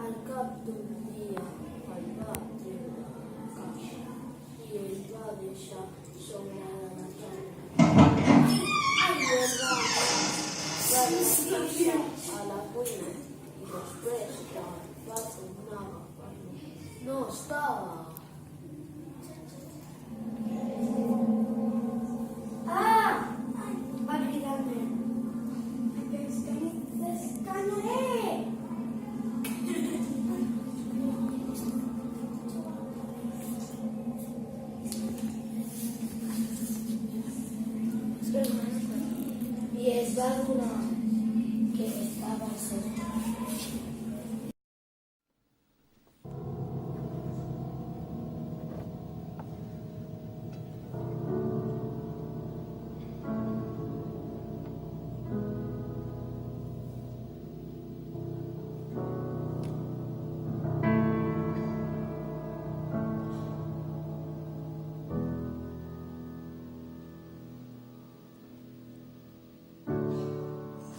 Al cap d'un dia el va treure a casa i el va deixar sobre la taula. I el va deixar a la cuina i després, quan va tornar a agafar-lo, no estava. Va cridar-me. Descanaré! I es va adonar que estava cerca.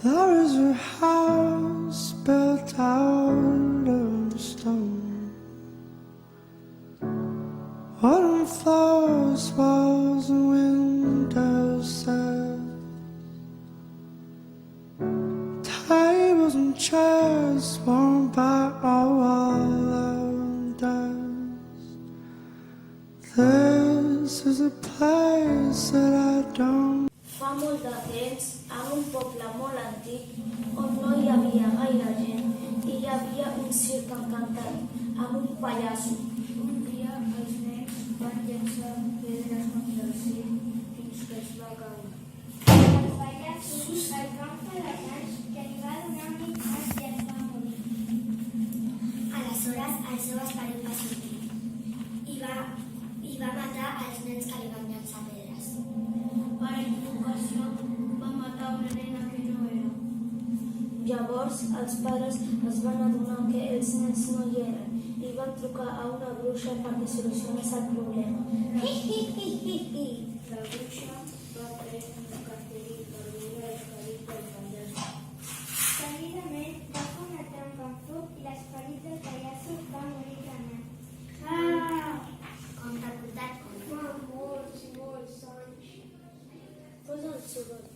There is a house built out of stone, wooden floors, walls and windows set, tables and chairs worn by all elders. This is a place that I don't. Fa molt de temps, en un poble molt antic, on no hi havia gaire gent, hi havia un circ encantat, amb un pallasso. Un dia els nens van llançar pedres contra el circ fins que es va caure. El pallasso el van fer tants que li va donar un infart i es va morir. Aleshores el seu esperit va sortir i va matar els nens que li van llançar pedres. Per equivocació va matar una nena que no era. Llavors els pares es van adonar que els nens no hi eren i van trucar a una bruixa perquè solucionés el problema. La bruixa va prendre un cartell per veure l'esperit del pallasso. Seguidament va fer una trampa amb foc i l'esperit del pallasso va morir cremant. Com t'ha portat com? Fa molts anys. Posa el soroll.